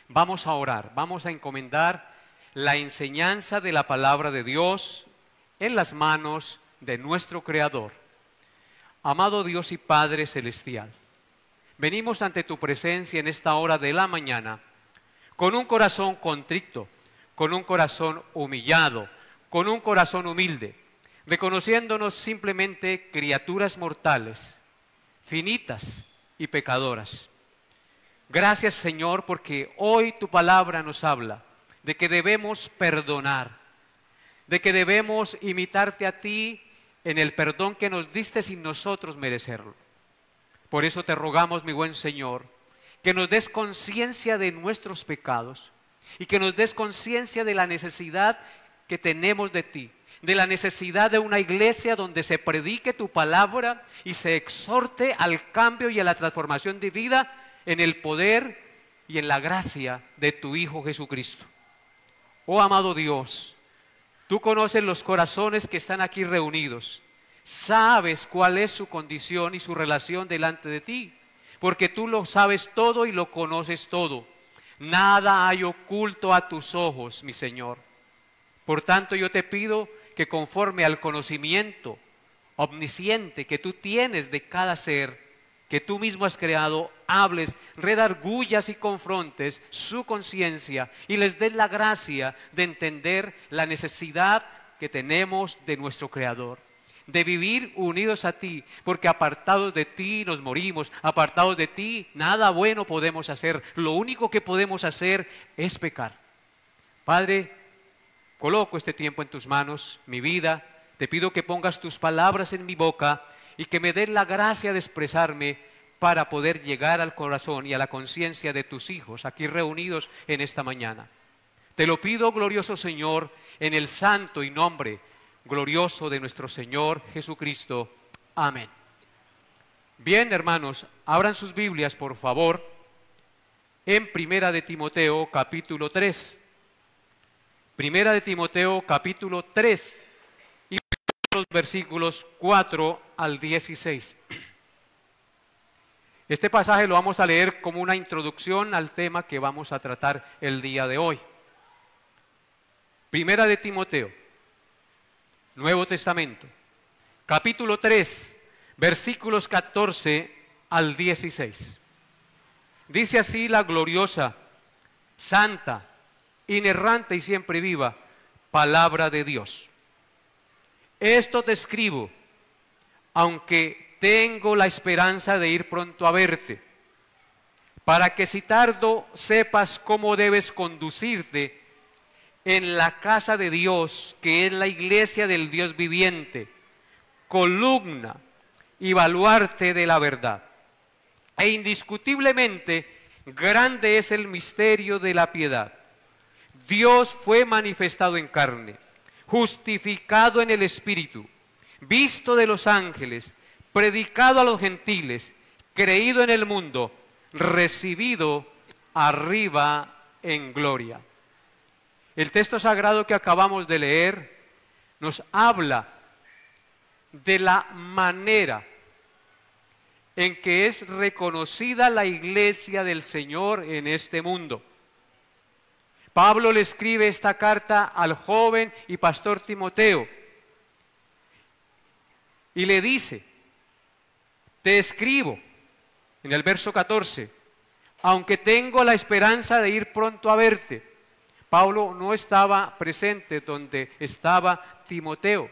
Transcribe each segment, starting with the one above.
Vamos a orar, vamos a encomendar la enseñanza de la palabra de Dios en las manos de nuestro Creador. Amado Dios y Padre Celestial, venimos ante tu presencia en esta hora de la mañana con un corazón contrito, con un corazón humillado, con un corazón humilde, reconociéndonos simplemente criaturas mortales, finitas y pecadoras. Gracias, Señor, porque hoy tu palabra nos habla de que debemos perdonar, de que debemos imitarte a ti en el perdón que nos diste sin nosotros merecerlo. Por eso te rogamos, mi buen Señor, que nos des conciencia de nuestros pecados y que nos des conciencia de la necesidad que tenemos de ti, de la necesidad de una iglesia donde se predique tu palabra y se exhorte al cambio y a la transformación de vida en el poder y en la gracia de tu Hijo Jesucristo. Oh amado Dios, tú conoces los corazones que están aquí reunidos, sabes cuál es su condición y su relación delante de ti, porque tú lo sabes todo y lo conoces todo. Nada hay oculto a tus ojos, mi Señor. Por tanto, yo te pido que conforme al conocimiento omnisciente que tú tienes de cada ser, que tú mismo has creado, hables, redargullas y confrontes su conciencia y les des la gracia de entender la necesidad que tenemos de nuestro Creador, de vivir unidos a ti, porque apartados de ti nos morimos, apartados de ti nada bueno podemos hacer, lo único que podemos hacer es pecar. Padre, coloco este tiempo en tus manos, mi vida, te pido que pongas tus palabras en mi boca y que me des la gracia de expresarme para poder llegar al corazón y a la conciencia de tus hijos aquí reunidos en esta mañana. Te lo pido, glorioso Señor, en el santo y nombre glorioso de nuestro Señor Jesucristo. Amén. Bien, hermanos, abran sus Biblias, por favor, en Primera de Timoteo, capítulo 3. Primera de Timoteo, capítulo 3. Los versículos 4 al 16. Este pasaje lo vamos a leer como una introducción al tema que vamos a tratar el día de hoy. Primera de Timoteo, Nuevo Testamento, capítulo 3, versículos 14 al 16. Dice así la gloriosa, santa, inerrante y siempre viva palabra de Dios. Esto te escribo, aunque tengo la esperanza de ir pronto a verte, para que si tardo sepas cómo debes conducirte en la casa de Dios, que es la iglesia del Dios viviente, columna y baluarte de la verdad. E indiscutiblemente grande es el misterio de la piedad. Dios fue manifestado en carne, justificado en el Espíritu, visto de los ángeles, predicado a los gentiles, creído en el mundo, recibido arriba en gloria. El texto sagrado que acabamos de leer nos habla de la manera en que es reconocida la iglesia del Señor en este mundo. Pablo le escribe esta carta al joven y pastor Timoteo y le dice, te escribo, en el verso 14, aunque tengo la esperanza de ir pronto a verte. Pablo no estaba presente donde estaba Timoteo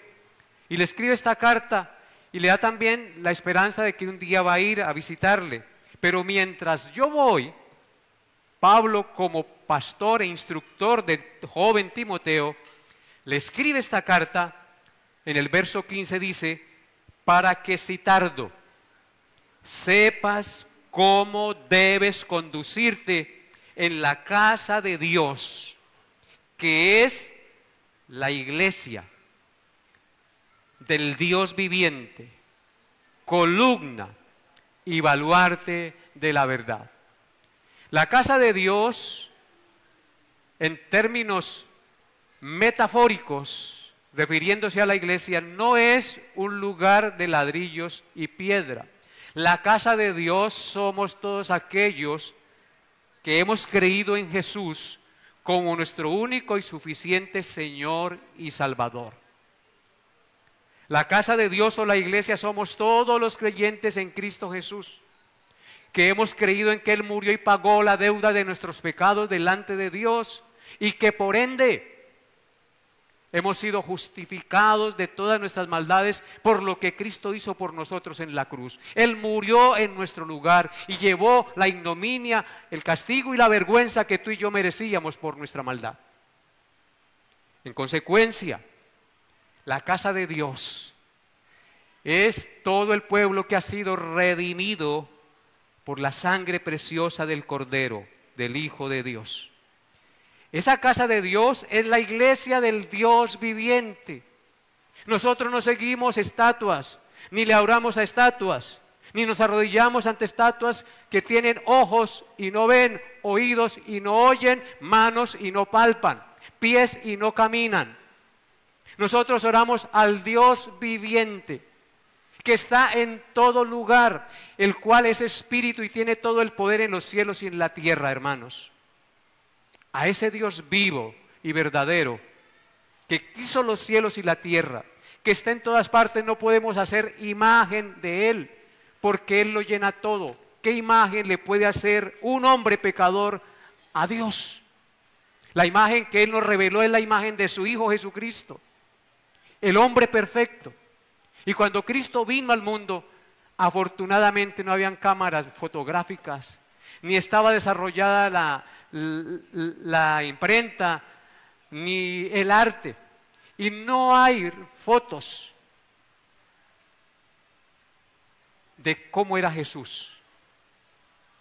y le escribe esta carta y le da también la esperanza de que un día va a ir a visitarle. Pero mientras yo voy, Pablo, como pastor e instructor del joven Timoteo, le escribe esta carta. En el verso 15 dice, para que si tardo, sepas cómo debes conducirte en la casa de Dios, que es la iglesia del Dios viviente, columna y baluarte de la verdad. La casa de Dios, en términos metafóricos, refiriéndose a la iglesia, no es un lugar de ladrillos y piedra. La casa de Dios somos todos aquellos que hemos creído en Jesús como nuestro único y suficiente Señor y Salvador. La casa de Dios o la iglesia somos todos los creyentes en Cristo Jesús, que hemos creído en que Él murió y pagó la deuda de nuestros pecados delante de Dios y que por ende hemos sido justificados de todas nuestras maldades por lo que Cristo hizo por nosotros en la cruz. Él murió en nuestro lugar y llevó la ignominia, el castigo y la vergüenza que tú y yo merecíamos por nuestra maldad. En consecuencia, la casa de Dios es todo el pueblo que ha sido redimido por la sangre preciosa del Cordero, del Hijo de Dios. Esa casa de Dios es la iglesia del Dios viviente. Nosotros no seguimos estatuas, ni le oramos a estatuas, ni nos arrodillamos ante estatuas que tienen ojos y no ven, oídos y no oyen, manos y no palpan, pies y no caminan. Nosotros oramos al Dios viviente, que está en todo lugar, el cual es espíritu y tiene todo el poder en los cielos y en la tierra, hermanos. A ese Dios vivo y verdadero, que hizo los cielos y la tierra, que está en todas partes, no podemos hacer imagen de Él, porque Él lo llena todo. ¿Qué imagen le puede hacer un hombre pecador a Dios? La imagen que Él nos reveló es la imagen de su Hijo Jesucristo, el hombre perfecto. Y cuando Cristo vino al mundo, afortunadamente no habían cámaras fotográficas, ni estaba desarrollada la imprenta, ni el arte, y no hay fotos de cómo era Jesús.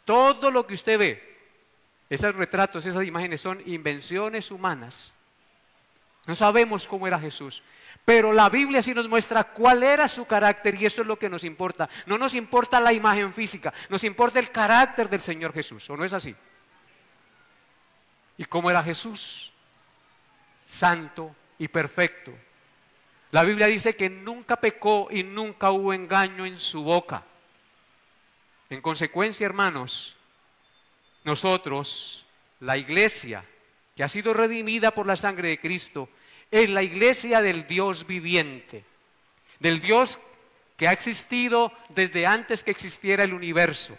Todo lo que usted ve, esos retratos, esas imágenes son invenciones humanas. No sabemos cómo era Jesús, pero la Biblia sí nos muestra cuál era su carácter y eso es lo que nos importa. No nos importa la imagen física, nos importa el carácter del Señor Jesús, ¿o no es así? ¿Y cómo era Jesús? Santo y perfecto. La Biblia dice que nunca pecó y nunca hubo engaño en su boca. En consecuencia, hermanos, nosotros, la iglesia que ha sido redimida por la sangre de Cristo, es la iglesia del Dios viviente, del Dios que ha existido desde antes que existiera el universo.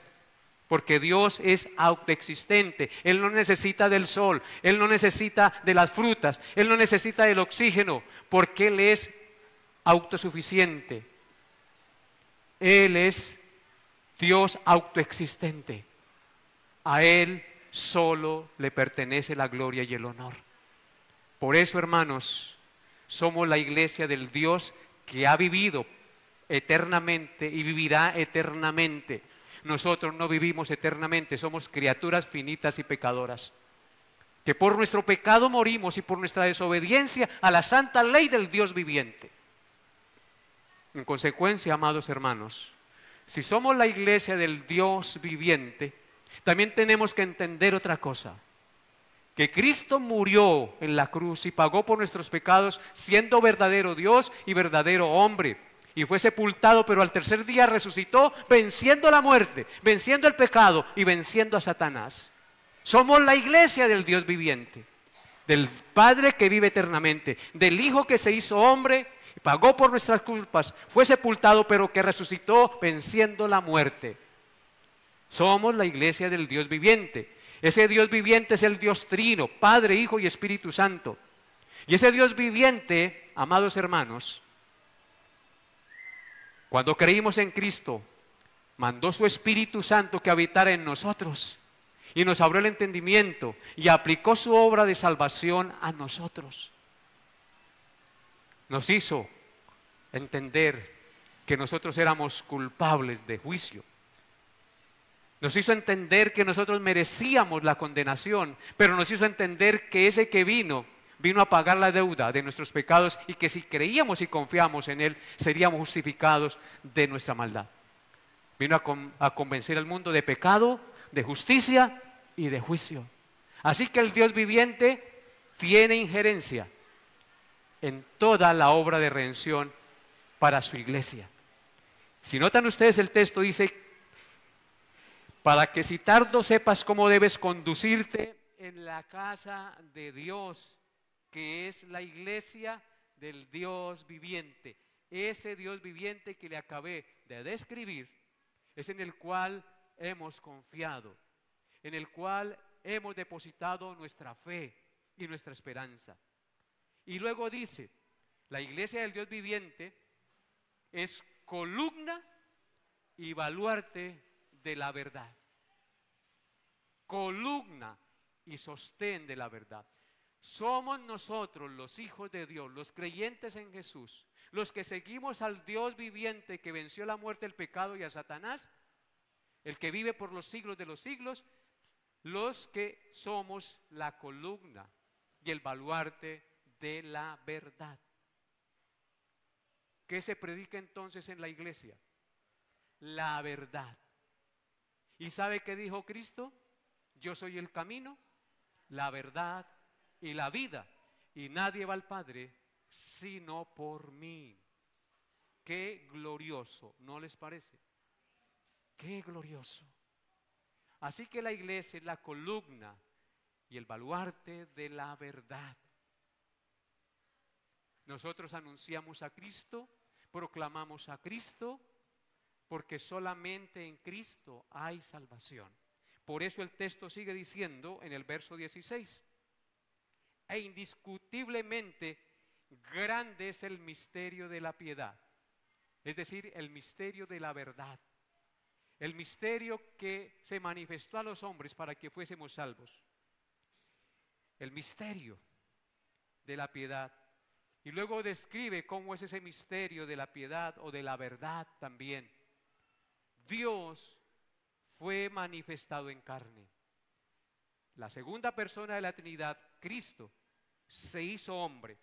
Porque Dios es autoexistente, Él no necesita del sol, Él no necesita de las frutas, Él no necesita del oxígeno, porque Él es autosuficiente. Él es Dios autoexistente. A Él solo le pertenece la gloria y el honor. Por eso, hermanos, somos la iglesia del Dios que ha vivido eternamente y vivirá eternamente. Nosotros no vivimos eternamente, somos criaturas finitas y pecadoras, que por nuestro pecado morimos y por nuestra desobediencia a la santa ley del Dios viviente. En consecuencia, amados hermanos, si somos la iglesia del Dios viviente, también tenemos que entender otra cosa, que Cristo murió en la cruz y pagó por nuestros pecados siendo verdadero Dios y verdadero hombre. Y fue sepultado, pero al tercer día resucitó, venciendo la muerte, venciendo el pecado y venciendo a Satanás. Somos la iglesia del Dios viviente, del Padre que vive eternamente, del Hijo que se hizo hombre, pagó por nuestras culpas, fue sepultado, pero que resucitó venciendo la muerte. Somos la iglesia del Dios viviente. Ese Dios viviente es el Dios trino, Padre, Hijo y Espíritu Santo. Y ese Dios viviente, amados hermanos, cuando creímos en Cristo, mandó su Espíritu Santo que habitara en nosotros y nos abrió el entendimiento y aplicó su obra de salvación a nosotros. Nos hizo entender que nosotros éramos culpables de juicio. Nos hizo entender que nosotros merecíamos la condenación, pero nos hizo entender que ese que vino a pagar la deuda de nuestros pecados y que si creíamos y confiamos en Él, seríamos justificados de nuestra maldad. Vino a convencer al mundo de pecado, de justicia y de juicio. Así que el Dios viviente tiene injerencia en toda la obra de redención para su iglesia. Si notan ustedes el texto dice, para que si tardo sepas cómo debes conducirte en la casa de Dios, que es la iglesia del Dios viviente. Ese Dios viviente que le acabé de describir es en el cual hemos confiado, en el cual hemos depositado nuestra fe y nuestra esperanza. Y luego dice, la iglesia del Dios viviente es columna y baluarte de la verdad. Columna y sostén de la verdad. Somos nosotros los hijos de Dios, los creyentes en Jesús, los que seguimos al Dios viviente que venció la muerte, el pecado y a Satanás, el que vive por los siglos de los siglos, los que somos la columna y el baluarte de la verdad. ¿Qué se predica entonces en la iglesia? La verdad. ¿Y sabe qué dijo Cristo? Yo soy el camino, la verdad y la vida, y nadie va al Padre sino por mí. Qué glorioso, ¿no les parece? Qué glorioso. Así que la iglesia es la columna y el baluarte de la verdad. Nosotros anunciamos a Cristo, proclamamos a Cristo, porque solamente en Cristo hay salvación. Por eso el texto sigue diciendo en el verso 16, e indiscutiblemente grande es el misterio de la piedad, es decir, el misterio de la verdad, el misterio que se manifestó a los hombres para que fuésemos salvos, el misterio de la piedad. Y luego describe cómo es ese misterio de la piedad o de la verdad también. Dios fue manifestado en carne. La segunda persona de la Trinidad, Cristo, se hizo hombre.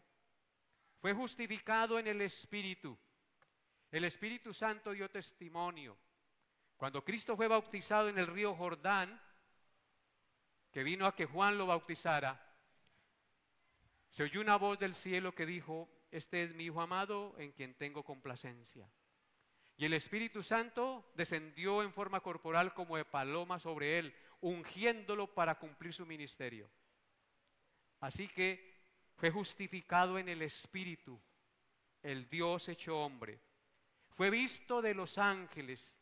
Fue justificado en el Espíritu. El Espíritu Santo dio testimonio. Cuando Cristo fue bautizado en el río Jordán, que vino a que Juan lo bautizara, se oyó una voz del cielo que dijo, este es mi Hijo amado en quien tengo complacencia. Y el Espíritu Santo descendió en forma corporal como de paloma sobre él, ungiéndolo para cumplir su ministerio. Así que fue justificado en el Espíritu, el Dios hecho hombre. Fue visto de los ángeles.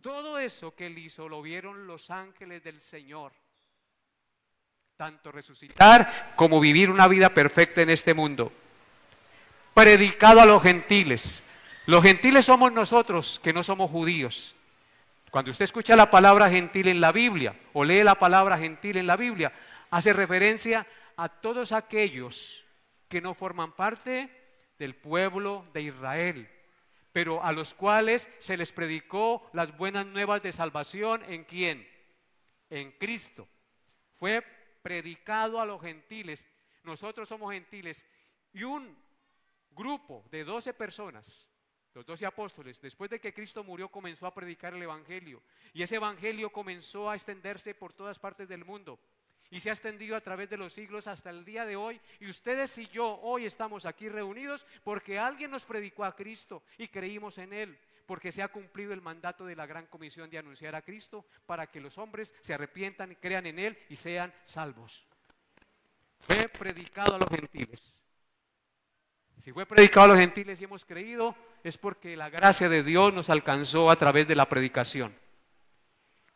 Todo eso que él hizo lo vieron los ángeles del Señor. Tanto resucitar como vivir una vida perfecta en este mundo. Predicado a los gentiles. Los gentiles somos nosotros que no somos judíos. Cuando usted escucha la palabra gentil en la Biblia o lee la palabra gentil en la Biblia, hace referencia a todos aquellos que no forman parte del pueblo de Israel, pero a los cuales se les predicó las buenas nuevas de salvación. ¿En quién? En Cristo. Fue predicado a los gentiles. Nosotros somos gentiles. Y un grupo de 12 personas, los 12 apóstoles, después de que Cristo murió, comenzó a predicar el evangelio. Y ese evangelio comenzó a extenderse por todas partes del mundo. Y se ha extendido a través de los siglos hasta el día de hoy. Y ustedes y yo hoy estamos aquí reunidos porque alguien nos predicó a Cristo y creímos en Él. Porque se ha cumplido el mandato de la gran comisión de anunciar a Cristo para que los hombres se arrepientan, crean en Él y sean salvos. Fue predicado a los gentiles. Si fue predicado a los gentiles y hemos creído, es porque la gracia de Dios nos alcanzó a través de la predicación.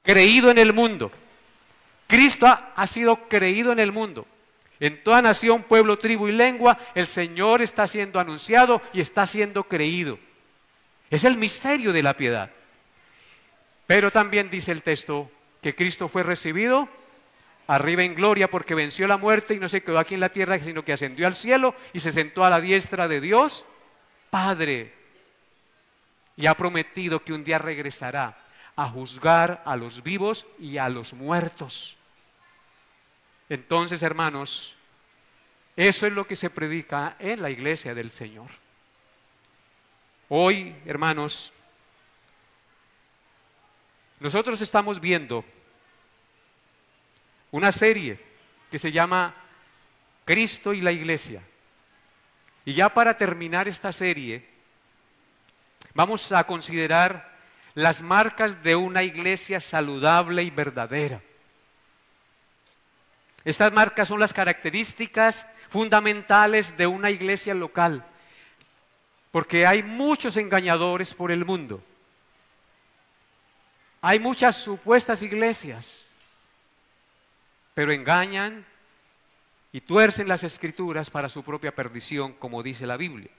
Creído en el mundo. Cristo ha sido creído en el mundo. En toda nación, pueblo, tribu y lengua, el Señor está siendo anunciado y está siendo creído. Es el misterio de la piedad. Pero también dice el texto que Cristo fue recibido arriba en gloria porque venció la muerte y no se quedó aquí en la tierra, sino que ascendió al cielo y se sentó a la diestra de Dios Padre. Y ha prometido que un día regresará a juzgar a los vivos y a los muertos. Entonces, hermanos, eso es lo que se predica en la iglesia del Señor. Hoy, hermanos, nosotros estamos viendo una serie que se llama Cristo y la Iglesia. Y ya para terminar esta serie, vamos a considerar las marcas de una iglesia saludable y verdadera. Estas marcas son las características fundamentales de una iglesia local, porque hay muchos engañadores por el mundo. Hay muchas supuestas iglesias, pero engañan y tuercen las escrituras para su propia perdición, como dice la Biblia.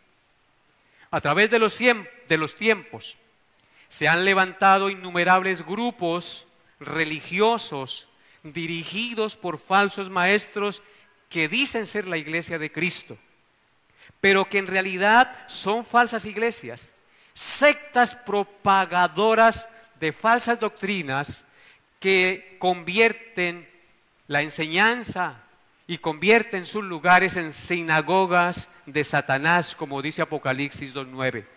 A través de los tiempos se han levantado innumerables grupos religiosos dirigidos por falsos maestros que dicen ser la iglesia de Cristo, pero que en realidad son falsas iglesias, sectas propagadoras de falsas doctrinas que convierten la enseñanza y convierten sus lugares en sinagogas de Satanás, como dice Apocalipsis 2:9.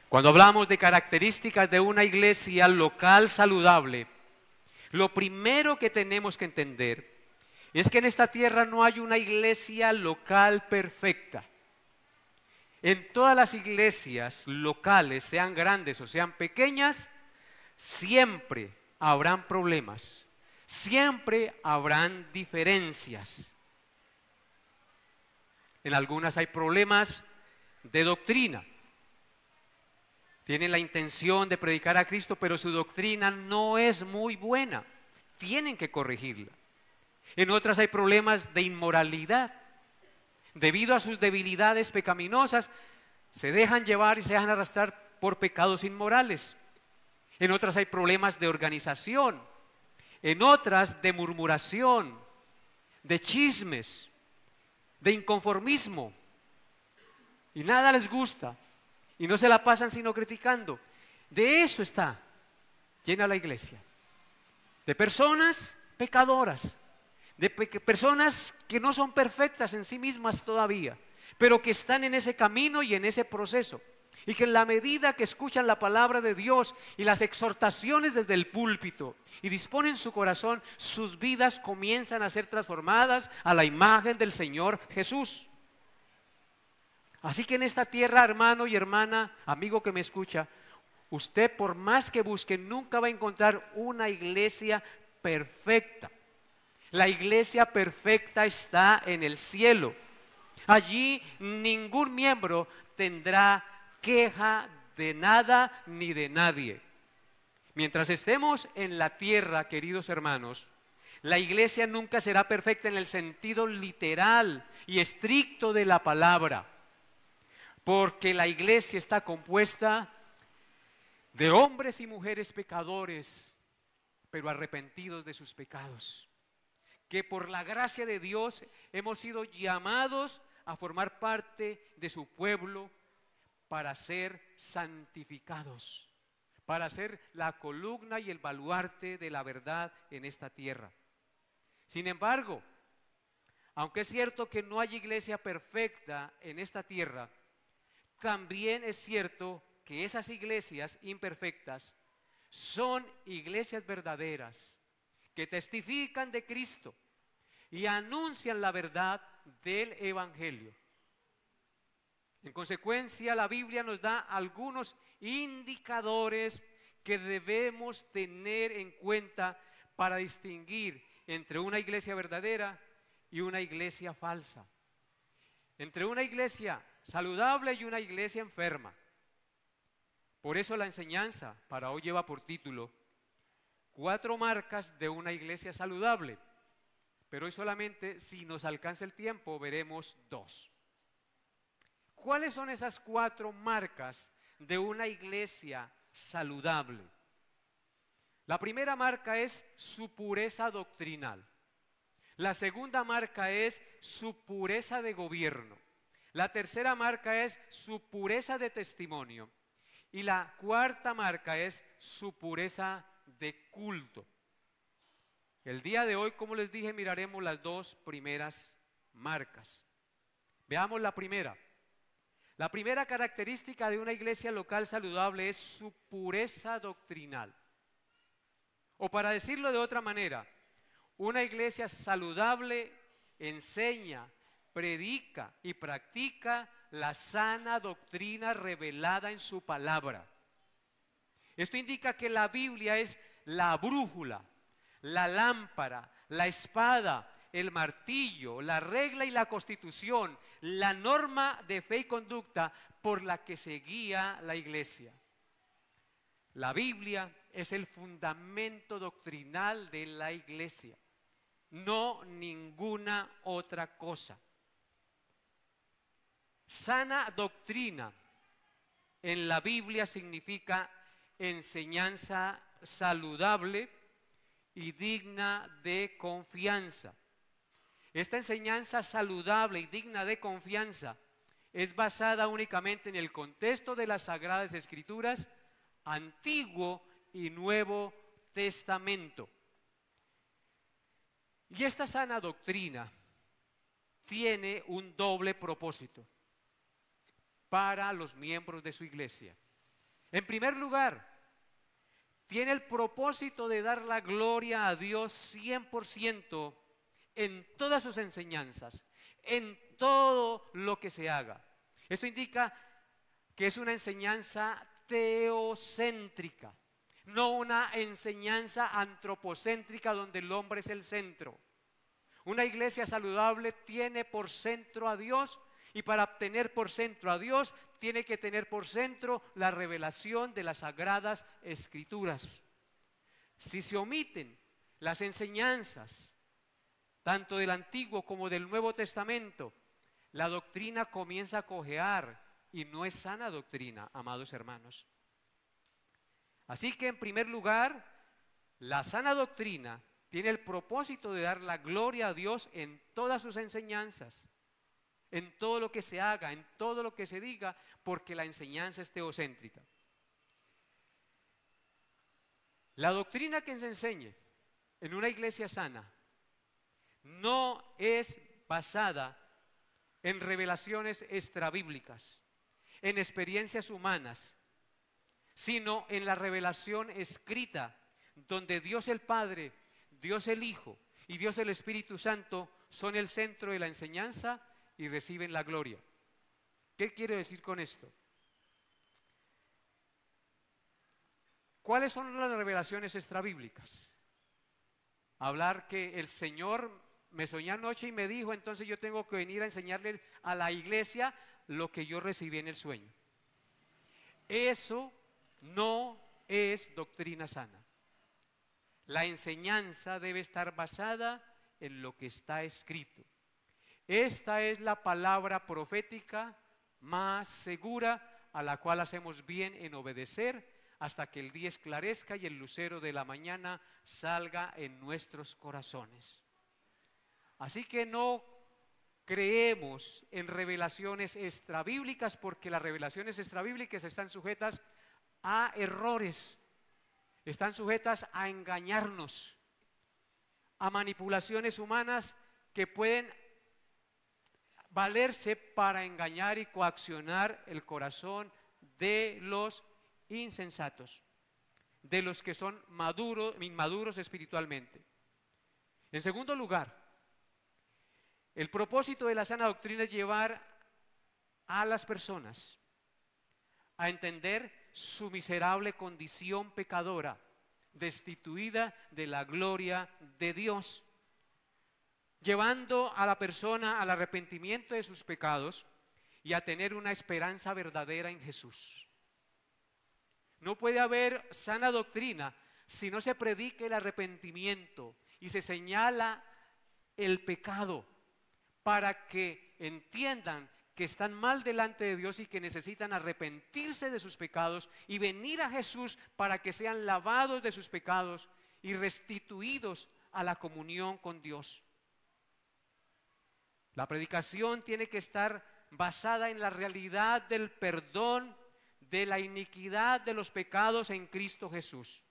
Cuando hablamos de características de una iglesia local saludable, lo primero que tenemos que entender es que en esta tierra no hay una iglesia local perfecta. En todas las iglesias locales, sean grandes o sean pequeñas, siempre habrán problemas, siempre habrán diferencias. En algunas hay problemas de doctrina. Tienen la intención de predicar a Cristo, pero su doctrina no es muy buena. Tienen que corregirla. En otras hay problemas de inmoralidad. Debido a sus debilidades pecaminosas, se dejan llevar y se dejan arrastrar por pecados inmorales. En otras hay problemas de organización. En otras de murmuración, de chismes, de inconformismo. Y nada les gusta. Y no se la pasan sino criticando. De eso está llena la iglesia. De personas pecadoras. De personas que no son perfectas en sí mismas todavía, pero que están en ese camino y en ese proceso. Y que en la medida que escuchan la palabra de Dios y las exhortaciones desde el púlpito y disponen su corazón, sus vidas comienzan a ser transformadas a la imagen del Señor Jesús. Así que en esta tierra, hermano y hermana, amigo que me escucha, usted por más que busque nunca va a encontrar una iglesia perfecta. La iglesia perfecta está en el cielo. Allí ningún miembro tendrá queja de nada ni de nadie. Mientras estemos en la tierra, queridos hermanos, la iglesia nunca será perfecta en el sentido literal y estricto de la palabra, porque la iglesia está compuesta de hombres y mujeres pecadores, pero arrepentidos de sus pecados, que por la gracia de Dios hemos sido llamados a formar parte de su pueblo para ser santificados, para ser la columna y el baluarte de la verdad en esta tierra. Sin embargo, aunque es cierto que no hay iglesia perfecta en esta tierra, también es cierto que esas iglesias imperfectas son iglesias verdaderas, que testifican de Cristo y anuncian la verdad del Evangelio. En consecuencia, la Biblia nos da algunos indicadores que debemos tener en cuenta para distinguir entre una iglesia verdadera y una iglesia falsa, entre una iglesia saludable y una iglesia enferma. Por eso la enseñanza para hoy lleva por título 4 marcas de una iglesia saludable, pero hoy solamente, si nos alcanza el tiempo, veremos 2. ¿Cuáles son esas 4 marcas de una iglesia saludable? La primera marca es su pureza doctrinal. La segunda marca es su pureza de gobierno. La tercera marca es su pureza de testimonio. Y la cuarta marca es su pureza de culto. El día de hoy, como les dije, miraremos las 2 primeras marcas. Veamos la primera. La primera característica de una iglesia local saludable es su pureza doctrinal. O para decirlo de otra manera, una iglesia saludable enseña, predica y practica la sana doctrina revelada en su palabra. Esto indica que la Biblia es la brújula, la lámpara, la espada, el martillo, la regla y la constitución, la norma de fe y conducta por la que se guía la iglesia. La Biblia es el fundamento doctrinal de la iglesia, no ninguna otra cosa. Sana doctrina en la Biblia significa enseñanza saludable y digna de confianza. Esta enseñanza saludable y digna de confianza es basada únicamente en el contexto de las Sagradas Escrituras, Antiguo y Nuevo Testamento. Y esta sana doctrina tiene un doble propósito para los miembros de su iglesia. En primer lugar, tiene el propósito de dar la gloria a Dios 100% en todas sus enseñanzas, en todo lo que se haga. Esto indica que es una enseñanza teocéntrica, no una enseñanza antropocéntrica donde el hombre es el centro. Una iglesia saludable tiene por centro a Dios, y para tener por centro a Dios tiene que tener por centro la revelación de las Sagradas Escrituras. Si se omiten las enseñanzas tanto del Antiguo como del Nuevo Testamento, la doctrina comienza a cojear y no es sana doctrina, amados hermanos. Así que en primer lugar, la sana doctrina tiene el propósito de dar la gloria a Dios en todas sus enseñanzas, en todo lo que se haga, en todo lo que se diga, porque la enseñanza es teocéntrica. La doctrina que se enseñe en una iglesia sana no es basada en revelaciones extrabíblicas, en experiencias humanas, sino en la revelación escrita, donde Dios el Padre, Dios el Hijo y Dios el Espíritu Santo son el centro de la enseñanza y reciben la gloria. ¿Qué quiero decir con esto? ¿Cuáles son las revelaciones extrabíblicas? Hablar que el Señor me soñó anoche y me dijo, entonces yo tengo que venir a enseñarle a la iglesia lo que yo recibí en el sueño. Eso no es doctrina sana. La enseñanza debe estar basada en lo que está escrito. Esta es la palabra profética más segura a la cual hacemos bien en obedecer hasta que el día esclarezca y el lucero de la mañana salga en nuestros corazones. Así que no creemos en revelaciones extrabíblicas, porque las revelaciones extrabíblicas están sujetas a errores, están sujetas a engañarnos, a manipulaciones humanas que pueden valerse para engañar y coaccionar el corazón de los insensatos, de los que son inmaduros espiritualmente. En segundo lugar, el propósito de la sana doctrina es llevar a las personas a entender su miserable condición pecadora, destituida de la gloria de Dios, llevando a la persona al arrepentimiento de sus pecados y a tener una esperanza verdadera en Jesús. No puede haber sana doctrina si no se predica el arrepentimiento y se señala el pecado para que entiendan que están mal delante de Dios y que necesitan arrepentirse de sus pecados y venir a Jesús para que sean lavados de sus pecados y restituidos a la comunión con Dios. La predicación tiene que estar basada en la realidad del perdón de la iniquidad de los pecados en Cristo Jesús.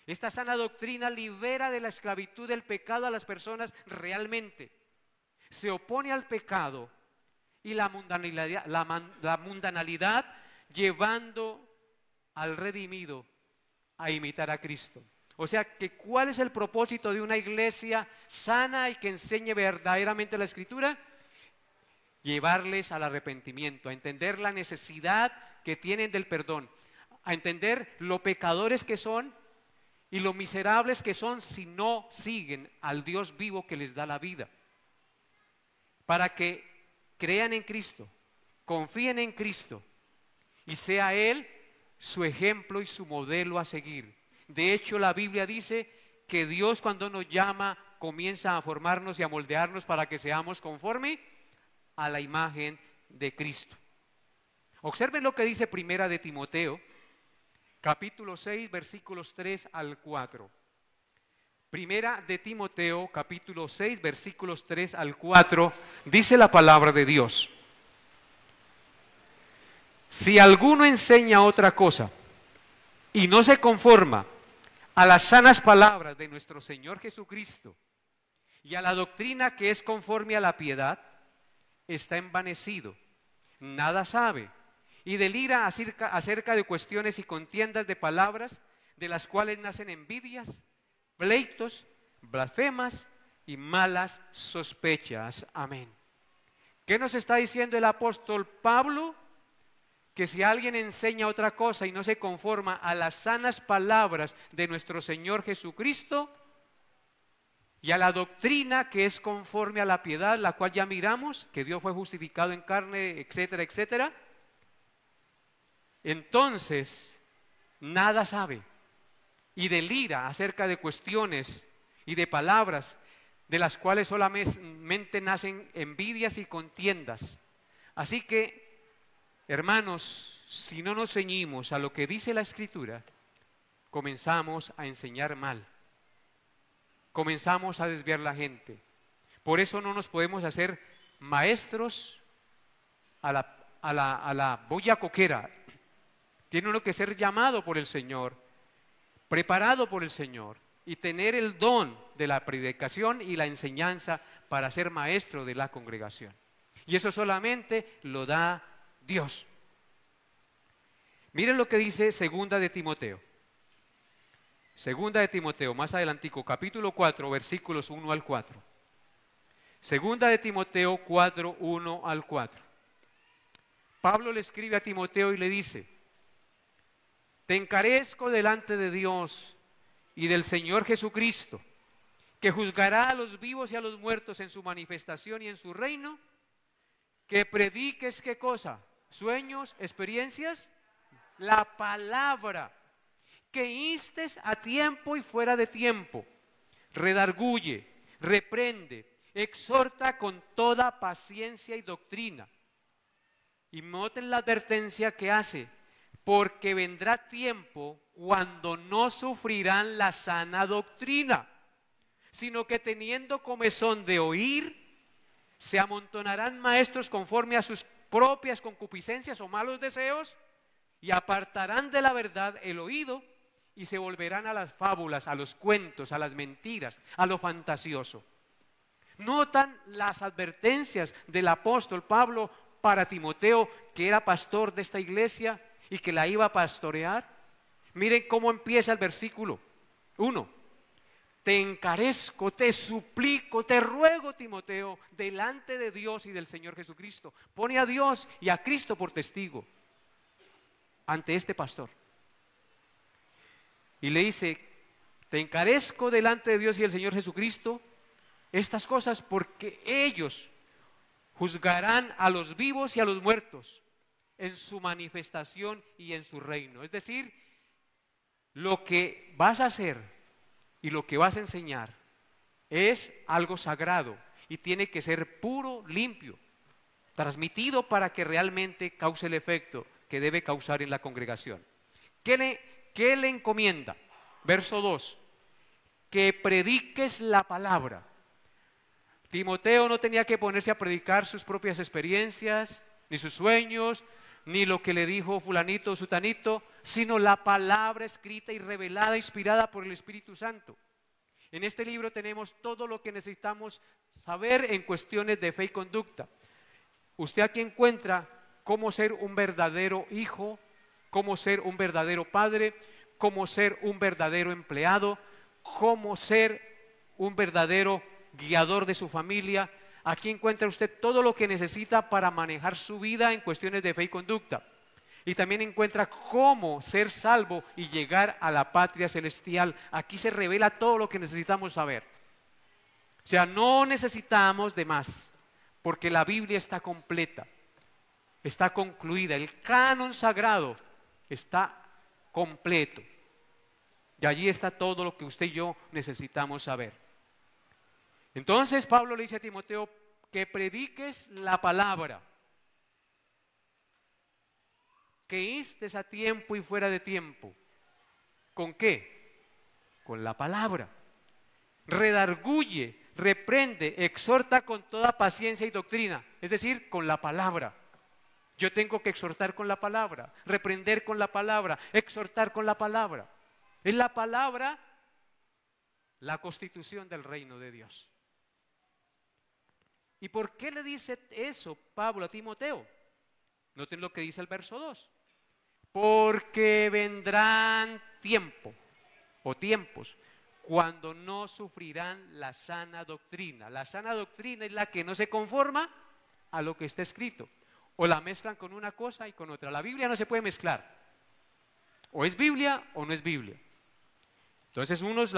Esta sana doctrina libera de la esclavitud del pecado a las personas realmente. Se opone al pecado y la mundanalidad, llevando al redimido a imitar a Cristo. O sea, que ¿cuál es el propósito de una iglesia sana y que enseñe verdaderamente la Escritura? Llevarles al arrepentimiento, a entender la necesidad que tienen del perdón, a entender lo pecadores que son y lo miserables que son si no siguen al Dios vivo que les da la vida. Para que crean en Cristo, confíen en Cristo y sea Él su ejemplo y su modelo a seguir. De hecho, la Biblia dice que Dios, cuando nos llama, comienza a formarnos y a moldearnos para que seamos conforme a la imagen de Cristo. Observen lo que dice Primera de Timoteo, capítulo 6, versículos 3 al 4. Primera de Timoteo, capítulo 6, versículos 3 al 4, dice la palabra de Dios: si alguno enseña otra cosa y no se conforma a las sanas palabras de nuestro Señor Jesucristo y a la doctrina que es conforme a la piedad, está envanecido, nada sabe y delira acerca de cuestiones y contiendas de palabras, de las cuales nacen envidias, pleitos, blasfemas y malas sospechas. Amén. ¿Qué nos está diciendo el apóstol Pablo? Que si alguien enseña otra cosa y no se conforma a las sanas palabras de nuestro Señor Jesucristo y a la doctrina que es conforme a la piedad, la cual ya miramos, que Dios fue justificado en carne, etcétera, etcétera, entonces nada sabe y delira acerca de cuestiones y de palabras de las cuales solamente nacen envidias y contiendas. Así que, hermanos, si no nos ceñimos a lo que dice la Escritura, comenzamos a enseñar mal, comenzamos a desviar la gente. Por eso no nos podemos hacer maestros a la boya coquera. Tiene uno que ser llamado por el Señor, preparado por el Señor y tener el don de la predicación y la enseñanza para ser maestro de la congregación. Y eso solamente lo da Dios. Miren lo que dice Segunda de Timoteo. Segunda de Timoteo, más adelantico, capítulo 4, versículos 1 al 4. Segunda de Timoteo 4, 1 al 4. Pablo le escribe a Timoteo y le dice: te encarezco delante de Dios y del Señor Jesucristo, que juzgará a los vivos y a los muertos en su manifestación y en su reino, que prediques, ¿qué cosa? Sueños, experiencias, la palabra, que instes a tiempo y fuera de tiempo, redarguye, reprende, exhorta con toda paciencia y doctrina. Y noten la advertencia que hace: porque vendrá tiempo cuando no sufrirán la sana doctrina, sino que teniendo comezón de oír, se amontonarán maestros conforme a sus propias concupiscencias o malos deseos, y apartarán de la verdad el oído, y se volverán a las fábulas, a los cuentos, a las mentiras, a lo fantasioso. Notan las advertencias del apóstol Pablo para Timoteo, que era pastor de esta iglesia y que la iba a pastorear. Miren cómo empieza el versículo 1. Te encarezco, te suplico, te ruego, Timoteo, delante de Dios y del Señor Jesucristo. Pone a Dios y a Cristo por testigo ante este pastor. Y le dice: te encarezco delante de Dios y del Señor Jesucristo estas cosas, porque ellos juzgarán a los vivos y a los muertos en su manifestación y en su reino. Es decir, lo que vas a hacer y lo que vas a enseñar es algo sagrado y tiene que ser puro, limpio, transmitido para que realmente cause el efecto que debe causar en la congregación. ¿Qué le encomienda? Verso 2, que prediques la palabra. Timoteo no tenía que ponerse a predicar sus propias experiencias, ni sus sueños, ni lo que le dijo fulanito o sutanito, sino la palabra escrita y revelada, inspirada por el Espíritu Santo. En este libro tenemos todo lo que necesitamos saber en cuestiones de fe y conducta. Usted aquí encuentra cómo ser un verdadero hijo, cómo ser un verdadero padre, cómo ser un verdadero empleado, cómo ser un verdadero guiador de su familia. Aquí encuentra usted todo lo que necesita para manejar su vida en cuestiones de fe y conducta. y también encuentra cómo ser salvo y llegar a la patria celestial. Aquí se revela todo lo que necesitamos saber. O sea, no necesitamos de más, porque la Biblia está completa, está concluida, el canon sagrado está completo. Y allí está todo lo que usted y yo necesitamos saber. Entonces Pablo le dice a Timoteo que prediques la palabra, que instes a tiempo y fuera de tiempo. ¿Con qué? Con la palabra. Redarguye, reprende, exhorta con toda paciencia y doctrina, es decir, con la palabra. Yo tengo que exhortar con la palabra, reprender con la palabra, exhortar con la palabra. Es la palabra la constitución del reino de Dios. ¿Y por qué le dice eso Pablo a Timoteo? Noten lo que dice el verso 2. Porque vendrán tiempo o tiempos cuando no sufrirán la sana doctrina. La sana doctrina es la que no se conforma a lo que está escrito. O la mezclan con una cosa y con otra. La Biblia no se puede mezclar. O es Biblia o no es Biblia. Entonces unos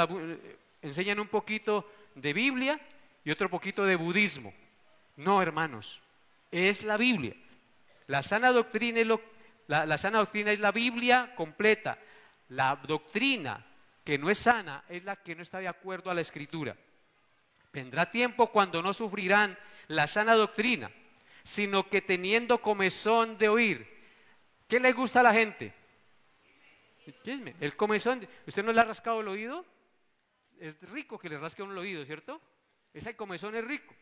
enseñan un poquito de Biblia y otro poquito de budismo. No, hermanos, es la Biblia. La sana doctrina es la sana doctrina es la Biblia completa. La doctrina que no es sana es la que no está de acuerdo a la Escritura. Vendrá tiempo cuando no sufrirán la sana doctrina, sino que teniendo comezón de oír. ¿Qué le gusta a la gente? El comezón. ¿Usted no le ha rascado el oído? Es rico que le rasque uno el oído, ¿cierto? Ese comezón es rico.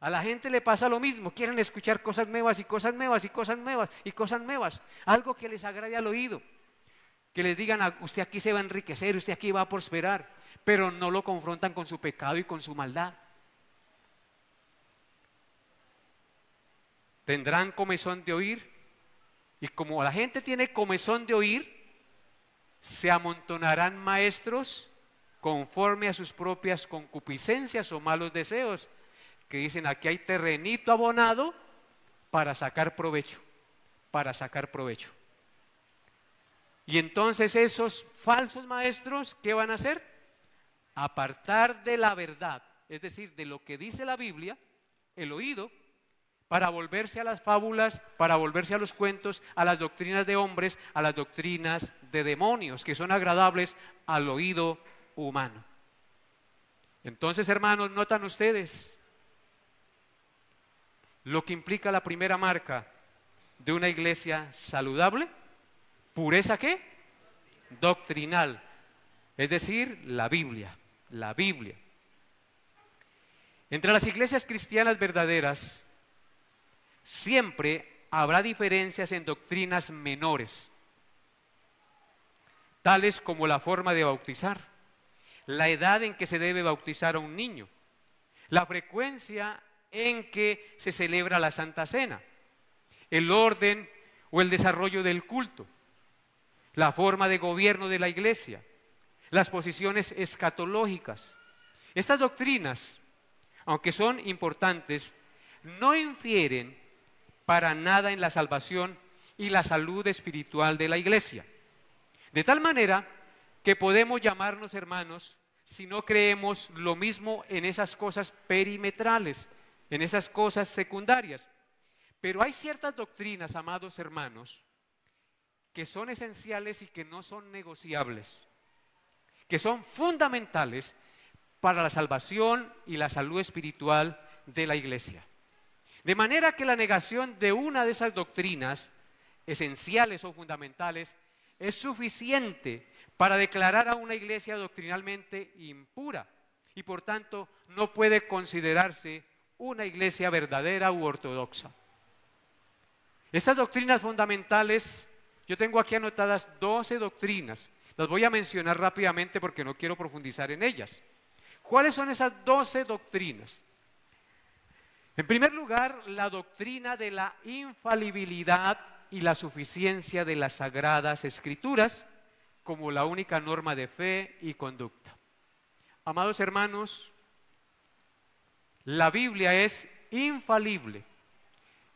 A la gente le pasa lo mismo, quieren escuchar cosas nuevas y cosas nuevas y cosas nuevas y cosas nuevas, algo que les agrade al oído, que les digan, usted aquí se va a enriquecer, usted aquí va a prosperar, pero no lo confrontan con su pecado y con su maldad. Tendrán comezón de oír, y como la gente tiene comezón de oír, se amontonarán maestros conforme a sus propias concupiscencias o malos deseos, que dicen, aquí hay terrenito abonado para sacar provecho, para sacar provecho. Y entonces esos falsos maestros, ¿qué van a hacer? Apartar de la verdad, es decir, de lo que dice la Biblia, el oído, para volverse a las fábulas, para volverse a los cuentos, a las doctrinas de hombres, a las doctrinas de demonios, que son agradables al oído humano. Entonces, hermanos, notan ustedes lo que implica la primera marca de una iglesia saludable. ¿Pureza qué? Doctrinal, es decir, la Biblia, la Biblia. Entre las iglesias cristianas verdaderas siempre habrá diferencias en doctrinas menores, tales como la forma de bautizar, la edad en que se debe bautizar a un niño, la frecuencia en que se celebra la Santa Cena, el orden o el desarrollo del culto, la forma de gobierno de la iglesia, las posiciones escatológicas. Estas doctrinas, aunque son importantes, no infieren para nada en la salvación y la salud espiritual de la iglesia. De tal manera que podemos llamarnos hermanos si no creemos lo mismo en esas cosas perimetrales, en esas cosas secundarias. Pero hay ciertas doctrinas, amados hermanos, que son esenciales y que no son negociables, que son fundamentales para la salvación y la salud espiritual de la iglesia. De manera que la negación de una de esas doctrinas esenciales o fundamentales es suficiente para declarar a una iglesia doctrinalmente impura y por tanto no puede considerarse una iglesia verdadera u ortodoxa. Estas doctrinas fundamentales, yo tengo aquí anotadas 12 doctrinas, las voy a mencionar rápidamente porque no quiero profundizar en ellas. ¿Cuáles son esas 12 doctrinas? En primer lugar, la doctrina de la infalibilidad y la suficiencia de las Sagradas Escrituras como la única norma de fe y conducta. Amados hermanos, la Biblia es infalible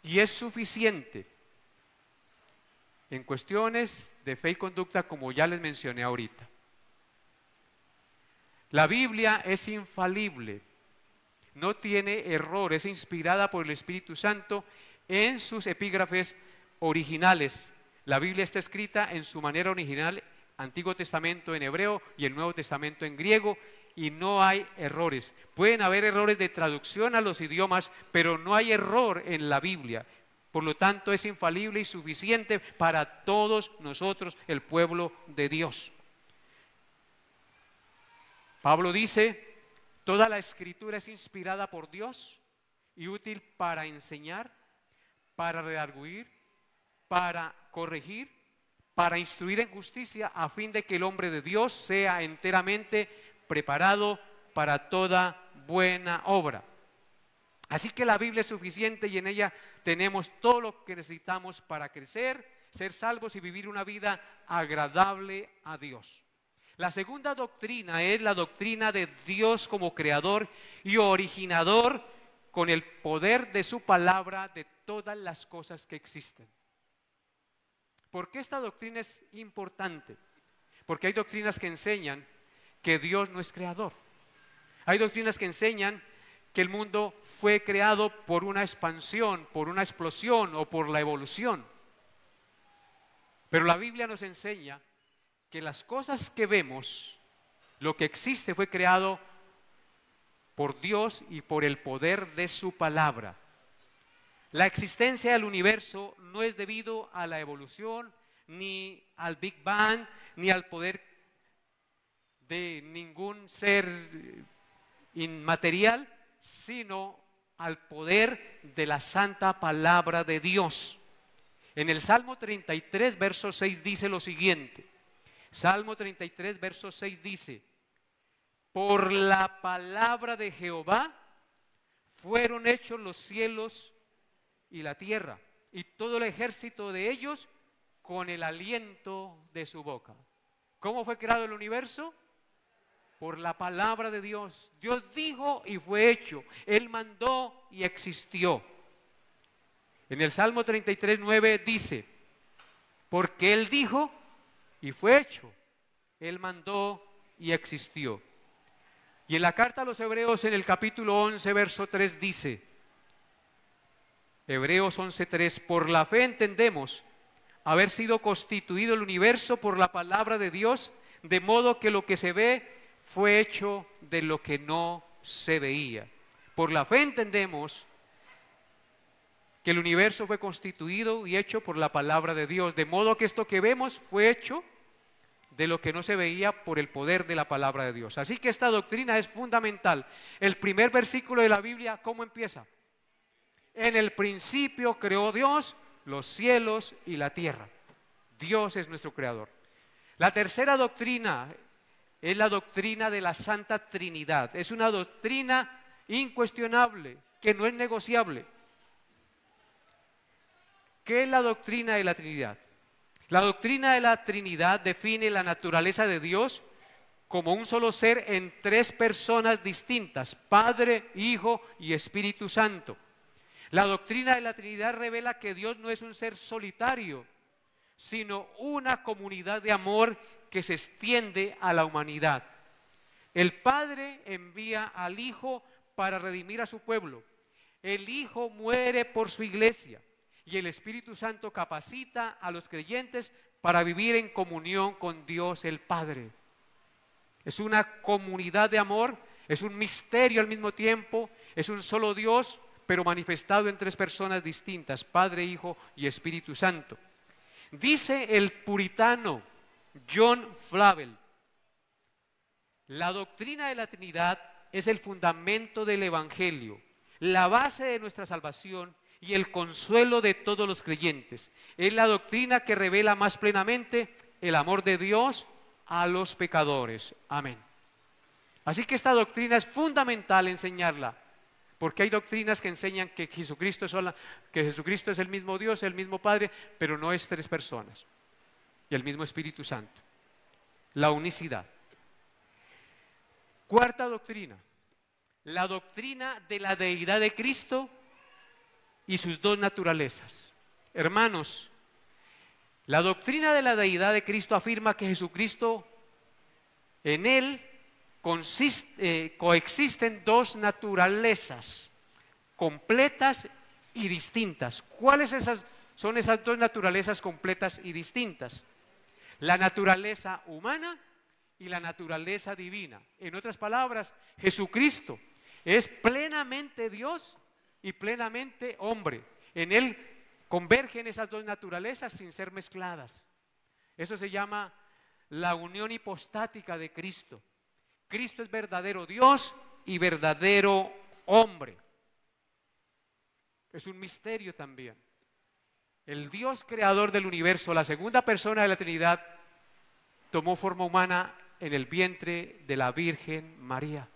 y es suficiente en cuestiones de fe y conducta, como ya les mencioné ahorita. La Biblia es infalible, no tiene error, es inspirada por el Espíritu Santo en sus epígrafes originales. La Biblia está escrita en su manera original, Antiguo Testamento en hebreo y el Nuevo Testamento en griego, y no hay errores. Pueden haber errores de traducción a los idiomas, pero no hay error en la Biblia. Por lo tanto, es infalible y suficiente para todos nosotros, el pueblo de Dios. Pablo dice, toda la Escritura es inspirada por Dios y útil para enseñar, para redarguir, para corregir, para instruir en justicia, a fin de que el hombre de Dios sea enteramente preparado para toda buena obra. Así que la Biblia es suficiente y en ella tenemos todo lo que necesitamos para crecer, ser salvos y vivir una vida agradable a Dios. La segunda doctrina es la doctrina de Dios como creador y originador, con el poder de su palabra de todas las cosas que existen. ¿Por qué esta doctrina es importante? Porque hay doctrinas que enseñan que Dios no es creador. Hay doctrinas que enseñan que el mundo fue creado por una expansión, por una explosión o por la evolución. Pero la Biblia nos enseña que las cosas que vemos, lo que existe fue creado por Dios y por el poder de su palabra. La existencia del universo no es debido a la evolución, ni al Big Bang, ni al poder de ningún ser inmaterial, sino al poder de la santa palabra de Dios. En el Salmo 33, verso 6 dice lo siguiente. Salmo 33, verso 6 dice: por la palabra de Jehová fueron hechos los cielos y la tierra, y todo el ejército de ellos con el aliento de su boca. ¿Cómo fue creado el universo? Por la palabra de Dios. Dios dijo y fue hecho. Él mandó y existió. En el Salmo 33, 9 dice: porque Él dijo y fue hecho. Él mandó y existió. Y en la carta a los Hebreos, en el capítulo 11, verso 3 dice, Hebreos 11:3, por la fe entendemos haber sido constituido el universo por la palabra de Dios, de modo que lo que se ve fue hecho de lo que no se veía. Por la fe entendemos que el universo fue constituido y hecho por la palabra de Dios, de modo que esto que vemos fue hecho de lo que no se veía por el poder de la palabra de Dios. Así que esta doctrina es fundamental. El primer versículo de la Biblia, ¿cómo empieza? En el principio creó Dios los cielos y la tierra. Dios es nuestro creador. La tercera doctrina es la doctrina de la Santa Trinidad. Es una doctrina incuestionable, que no es negociable. ¿Qué es la doctrina de la Trinidad? La doctrina de la Trinidad define la naturaleza de Dios como un solo ser en tres personas distintas: Padre, Hijo y Espíritu Santo. La doctrina de la Trinidad revela que Dios no es un ser solitario, sino una comunidad de amor que se extiende a la humanidad. El Padre envía al Hijo para redimir a su pueblo. El Hijo muere por su iglesia. Y el Espíritu Santo capacita a los creyentes para vivir en comunión con Dios el Padre. Es una comunidad de amor, es un misterio al mismo tiempo, es un solo Dios, pero manifestado en tres personas distintas: Padre, Hijo y Espíritu Santo. Dice el puritano John Flavel: la doctrina de la Trinidad es el fundamento del Evangelio, la base de nuestra salvación y el consuelo de todos los creyentes. Es la doctrina que revela más plenamente el amor de Dios a los pecadores. Amén. Así que esta doctrina es fundamental enseñarla, porque hay doctrinas que enseñan que Jesucristo es el mismo Dios, el mismo Padre, pero no es tres personas, y el mismo Espíritu Santo. La unicidad. Cuarta doctrina, la doctrina de la deidad de Cristo y sus dos naturalezas. Hermanos, La doctrina de la deidad de Cristo afirma que Jesucristo, en Él coexisten dos naturalezas completas y distintas. ¿Cuáles son esas dos naturalezas completas y distintas? La naturaleza humana y la naturaleza divina. En otras palabras, Jesucristo es plenamente Dios y plenamente hombre. En Él convergen esas dos naturalezas sin ser mezcladas. Eso se llama la unión hipostática de Cristo. Cristo es verdadero Dios y verdadero hombre. Es un misterio también. El Dios creador del universo, la segunda persona de la Trinidad, tomó forma humana en el vientre de la Virgen María.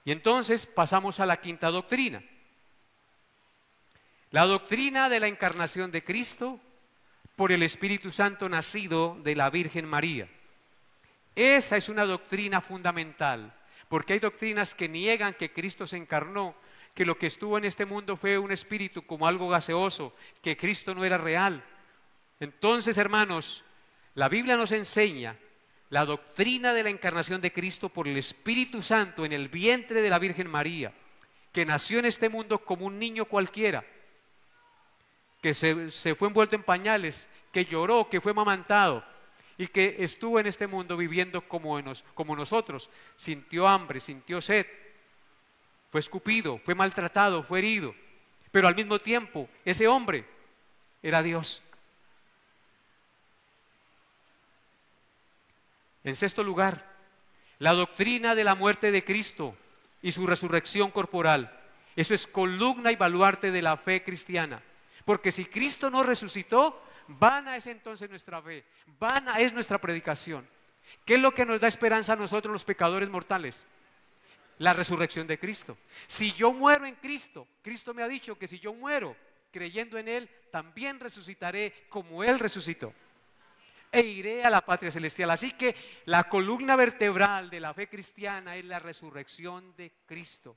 Y entonces pasamos a la quinta doctrina. La doctrina de la encarnación de Cristo por el Espíritu Santo nacido de la Virgen María. Esa es una doctrina fundamental, porque hay doctrinas que niegan que Cristo se encarnó, que lo que estuvo en este mundo fue un espíritu como algo gaseoso, que Cristo no era real. Entonces, hermanos, la Biblia nos enseña la doctrina de la encarnación de Cristo por el Espíritu Santo en el vientre de la Virgen María, que nació en este mundo como un niño cualquiera, que se fue envuelto en pañales, que lloró, que fue amamantado y que estuvo en este mundo viviendo como nosotros. Sintió hambre, sintió sed, fue escupido, fue maltratado, fue herido, pero al mismo tiempo ese hombre era Dios. En sexto lugar, la doctrina de la muerte de Cristo y su resurrección corporal. Eso es columna y baluarte de la fe cristiana. Porque si Cristo no resucitó, vana es entonces nuestra fe, vana es nuestra predicación. ¿Qué es lo que nos da esperanza a nosotros los pecadores mortales? La resurrección de Cristo. Si yo muero en Cristo, Cristo me ha dicho que si yo muero creyendo en Él, también resucitaré como Él resucitó. E iré a la patria celestial. Así que la columna vertebral de la fe cristiana es la resurrección de Cristo.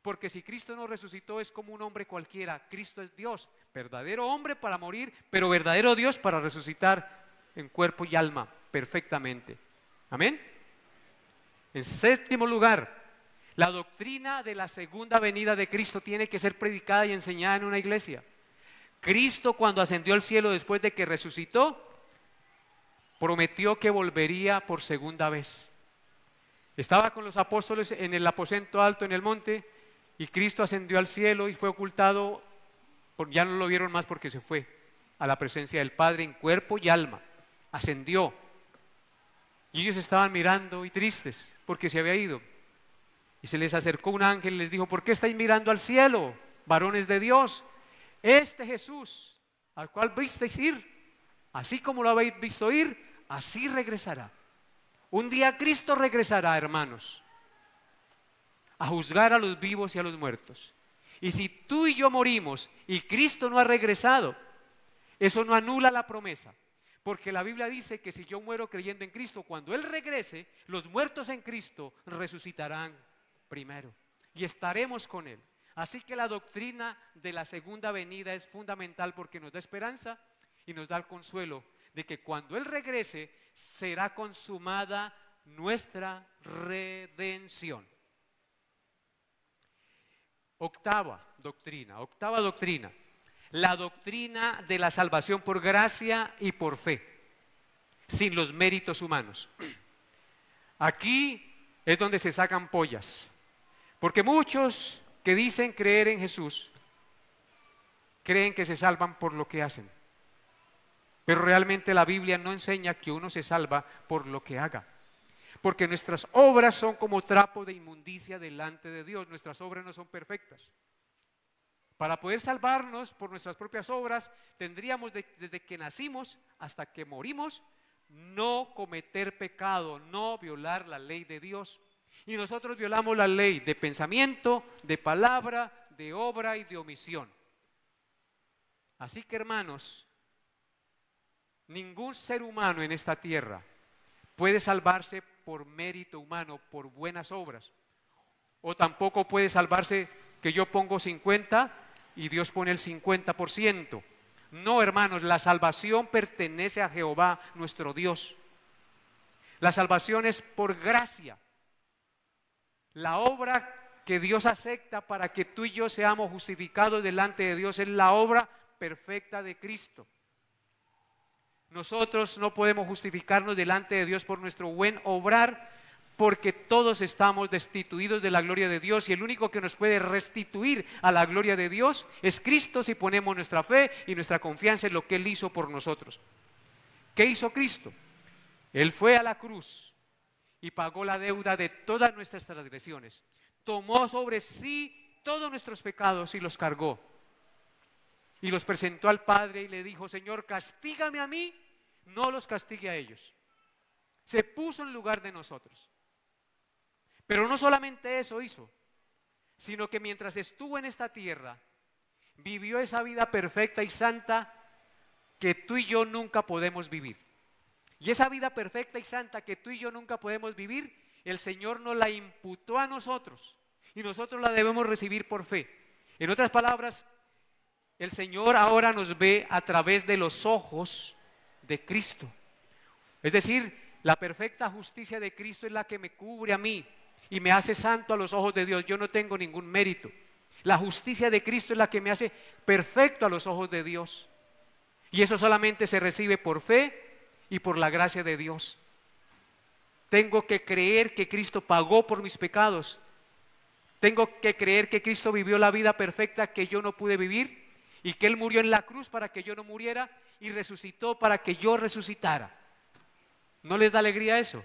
Porque si Cristo no resucitó es como un hombre cualquiera. Cristo es Dios, verdadero hombre para morir, pero verdadero Dios para resucitar en cuerpo y alma perfectamente. Amén. En séptimo lugar, la doctrina de la segunda venida de Cristo tiene que ser predicada y enseñada en una iglesia. Cristo, cuando ascendió al cielo después de que resucitó, prometió que volvería por segunda vez. Estaba con los apóstoles en el aposento alto en el monte y Cristo ascendió al cielo y fue ocultado, ya no lo vieron más porque se fue a la presencia del Padre en cuerpo y alma, ascendió. Y ellos estaban mirando y tristes porque se había ido. Y se les acercó un ángel y les dijo: ¿por qué estáis mirando al cielo, varones de Dios? Este Jesús, al cual visteis ir, así como lo habéis visto ir, así regresará. Un día Cristo regresará, hermanos, a juzgar a los vivos y a los muertos. Y si tú y yo morimos y Cristo no ha regresado, eso no anula la promesa. Porque la Biblia dice que si yo muero creyendo en Cristo, cuando Él regrese, los muertos en Cristo resucitarán primero y estaremos con Él. Así que la doctrina de la segunda venida es fundamental porque nos da esperanza y nos da el consuelo de que cuando Él regrese será consumada nuestra redención. Octava doctrina, la doctrina de la salvación por gracia y por fe, sin los méritos humanos. Aquí es donde se sacan pollas, porque muchos que dicen creer en Jesús creen que se salvan por lo que hacen, pero realmente la Biblia no enseña que uno se salva por lo que haga. Porque nuestras obras son como trapo de inmundicia delante de Dios. Nuestras obras no son perfectas. Para poder salvarnos por nuestras propias obras, tendríamos desde que nacimos hasta que morimos, no cometer pecado, no violar la ley de Dios. Y nosotros violamos la ley de pensamiento, de palabra, de obra y de omisión. Así que, hermanos, ningún ser humano en esta tierra puede salvarse por mérito humano, por buenas obras. O tampoco puede salvarse que yo pongo 50 y Dios pone el 50%. No, hermanos, la salvación pertenece a Jehová, nuestro Dios. La salvación es por gracia. La obra que Dios acepta para que tú y yo seamos justificados delante de Dios es la obra perfecta de Cristo. Nosotros no podemos justificarnos delante de Dios por nuestro buen obrar, porque todos estamos destituidos de la gloria de Dios, y el único que nos puede restituir a la gloria de Dios es Cristo, si ponemos nuestra fe y nuestra confianza en lo que Él hizo por nosotros. ¿Qué hizo Cristo? Él fue a la cruz y pagó la deuda de todas nuestras transgresiones. Tomó sobre sí todos nuestros pecados y los cargó. Y los presentó al Padre y le dijo: Señor, castígame a mí, no los castigue a ellos. Se puso en lugar de nosotros. Pero no solamente eso hizo, sino que mientras estuvo en esta tierra, vivió esa vida perfecta y santa que tú y yo nunca podemos vivir. Y esa vida perfecta y santa que tú y yo nunca podemos vivir, el Señor nos la imputó a nosotros, y nosotros la debemos recibir por fe. En otras palabras, el Señor ahora nos ve a través de los ojos de Cristo. Es decir, la perfecta justicia de Cristo es la que me cubre a mí y me hace santo a los ojos de Dios. Yo no tengo ningún mérito. La justicia de Cristo es la que me hace perfecto a los ojos de Dios. Y eso solamente se recibe por fe y por la gracia de Dios. Tengo que creer que Cristo pagó por mis pecados. Tengo que creer que Cristo vivió la vida perfecta que yo no pude vivir, y que Él murió en la cruz para que yo no muriera y resucitó para que yo resucitara. ¿No les da alegría eso?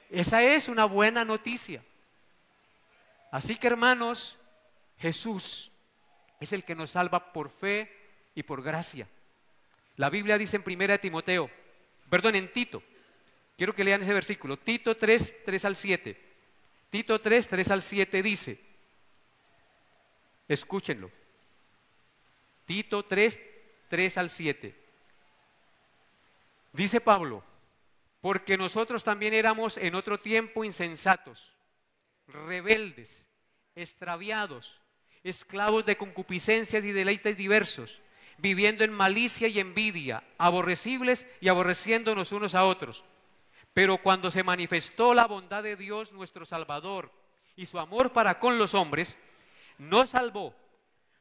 Esa es una buena noticia. Así que, hermanos, Jesús es el que nos salva por fe y por gracia. La Biblia dice en en Tito, quiero que lean ese versículo, Tito 3, 3 al 7. Tito 3, 3 al 7 dice, escúchenlo. Tito 3, 3 al 7. Dice Pablo: porque nosotros también éramos en otro tiempo insensatos, rebeldes, extraviados, esclavos de concupiscencias y deleites diversos, viviendo en malicia y envidia, aborrecibles y aborreciéndonos unos a otros. Pero cuando se manifestó la bondad de Dios nuestro Salvador y su amor para con los hombres, nos salvó,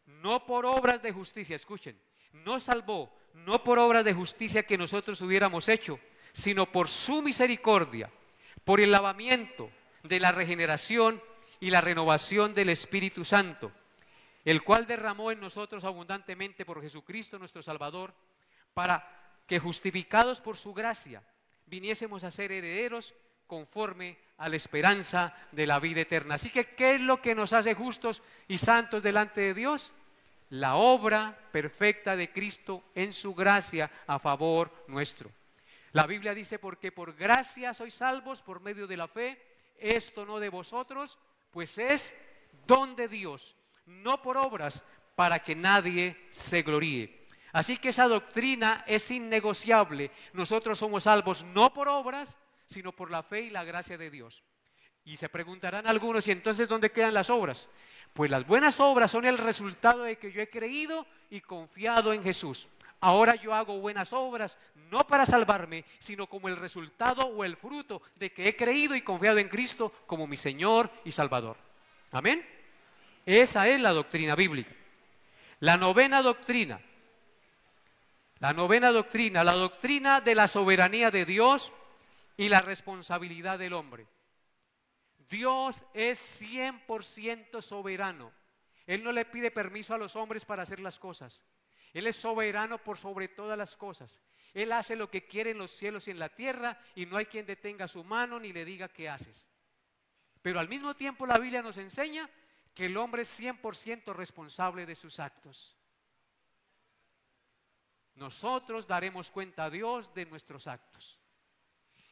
no por obras de justicia, escuchen, nos salvó, no por obras de justicia que nosotros hubiéramos hecho, sino por su misericordia, por el lavamiento de la regeneración y la renovación del Espíritu Santo, el cual derramó en nosotros abundantemente por Jesucristo nuestro Salvador, para que, justificados por su gracia, viniésemos a ser herederos conforme a la esperanza de la vida eterna. Así que, ¿qué es lo que nos hace justos y santos delante de Dios? La obra perfecta de Cristo en su gracia a favor nuestro. La Biblia dice: porque por gracia sois salvos por medio de la fe, esto no de vosotros, pues es don de Dios, no por obras, para que nadie se gloríe. Así que esa doctrina es innegociable. Nosotros somos salvos no por obras, sino por la fe y la gracia de Dios. Y se preguntarán algunos: ¿y entonces dónde quedan las obras? Pues las buenas obras son el resultado de que yo he creído y confiado en Jesús. Ahora yo hago buenas obras no para salvarme, sino como el resultado o el fruto de que he creído y confiado en Cristo como mi Señor y Salvador. Amén. Esa es la doctrina bíblica. La novena doctrina, la doctrina de la soberanía de Dios y la responsabilidad del hombre. Dios es 100% soberano. Él no le pide permiso a los hombres para hacer las cosas. Él es soberano por sobre todas las cosas. Él hace lo que quiere en los cielos y en la tierra, y no hay quien detenga su mano ni le diga qué haces. Pero al mismo tiempo la Biblia nos enseña que el hombre es 100% responsable de sus actos. Nosotros daremos cuenta a Dios de nuestros actos.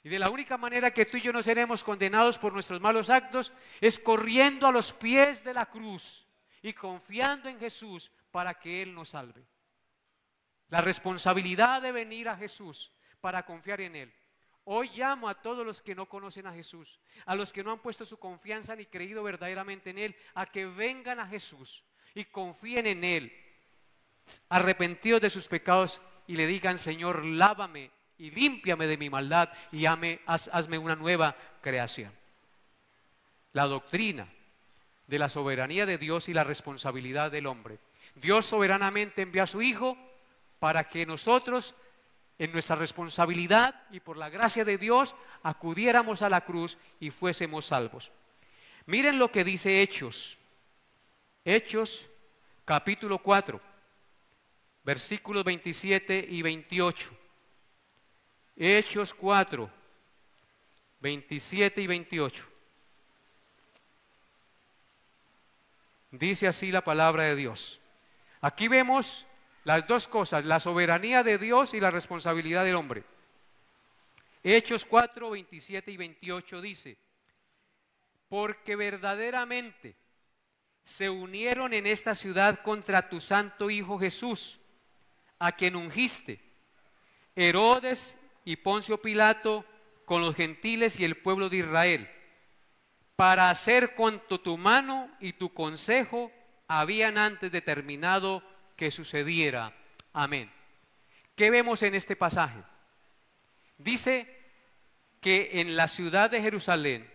Y de la única manera que tú y yo no seremos condenados por nuestros malos actos es corriendo a los pies de la cruz y confiando en Jesús para que Él nos salve. La responsabilidad de venir a Jesús para confiar en Él. Hoy llamo a todos los que no conocen a Jesús, a los que no han puesto su confianza ni creído verdaderamente en Él, a que vengan a Jesús y confíen en Él. arrepentidos de sus pecados y le digan: Señor, lávame y límpiame de mi maldad y hazme una nueva creación. La doctrina de la soberanía de Dios y la responsabilidad del hombre. Dios soberanamente envió a su Hijo para que nosotros, en nuestra responsabilidad y por la gracia de Dios, acudiéramos a la cruz y fuésemos salvos. Miren lo que dice Hechos capítulo 4, versículos 27 y 28. Hechos 4, 27 y 28. Dice así la palabra de Dios. Aquí vemos las dos cosas, la soberanía de Dios y la responsabilidad del hombre. Hechos 4, 27 y 28 dice: porque verdaderamente se unieron en esta ciudad contra tu santo Hijo Jesús, a quien ungiste, Herodes y Poncio Pilato, con los gentiles y el pueblo de Israel, para hacer cuanto tu mano y tu consejo habían antes determinado que sucediera. Amén. ¿Qué vemos en este pasaje? Dice que en la ciudad de Jerusalén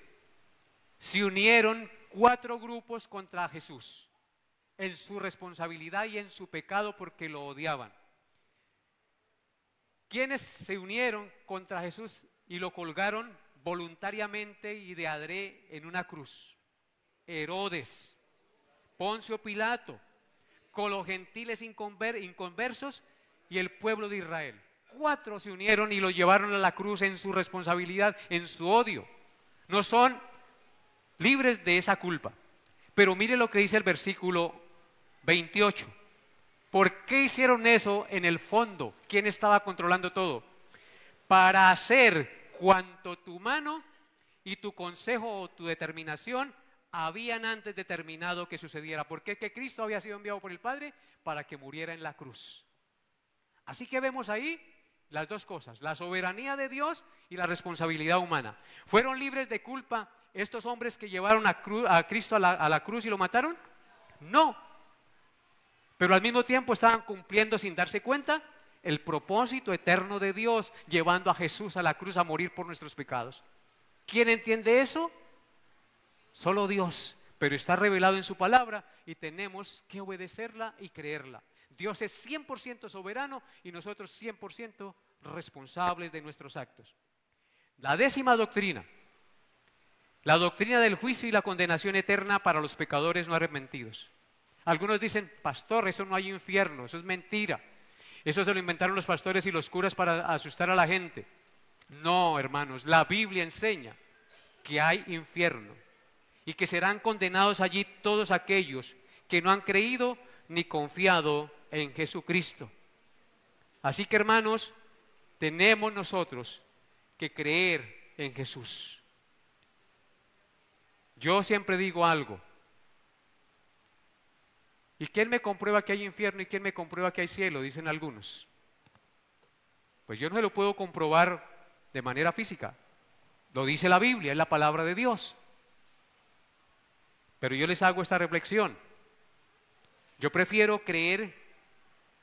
se unieron 4 grupos contra Jesús, en su responsabilidad y en su pecado, porque lo odiaban. ¿Quiénes se unieron contra Jesús y lo colgaron voluntariamente y de adrede en una cruz? Herodes, Poncio Pilato, con los gentiles inconversos y el pueblo de Israel. 4 se unieron y lo llevaron a la cruz en su responsabilidad, en su odio. No son libres de esa culpa. Pero mire lo que dice el versículo 28. ¿Por qué hicieron eso en el fondo? ¿Quién estaba controlando todo? Para hacer cuanto tu mano y tu consejo o tu determinación habían antes determinado que sucediera. ¿Por qué? Que Cristo había sido enviado por el Padre para que muriera en la cruz. Así que vemos ahí las dos cosas, la soberanía de Dios y la responsabilidad humana. ¿Fueron libres de culpa estos hombres que llevaron a Cristo a la cruz y lo mataron? No. Pero al mismo tiempo estaban cumpliendo, sin darse cuenta, el propósito eterno de Dios, llevando a Jesús a la cruz a morir por nuestros pecados. ¿Quién entiende eso? Solo Dios. Pero está revelado en su palabra y tenemos que obedecerla y creerla. Dios es 100% soberano y nosotros 100% responsables de nuestros actos. La 10ª doctrina, la doctrina del juicio y la condenación eterna para los pecadores no arrepentidos. Algunos dicen: pastor, eso no hay infierno, eso es mentira. Eso se lo inventaron los pastores y los curas para asustar a la gente. No, hermanos, la Biblia enseña que hay infierno y que serán condenados allí todos aquellos que no han creído ni confiado en Jesucristo. Así que, hermanos, tenemos nosotros que creer en Jesús. Yo siempre digo algo: ¿y quién me comprueba que hay infierno y quién me comprueba que hay cielo? Dicen algunos. Pues yo no se lo puedo comprobar de manera física. Lo dice la Biblia, es la palabra de Dios. Pero yo les hago esta reflexión. Yo prefiero creer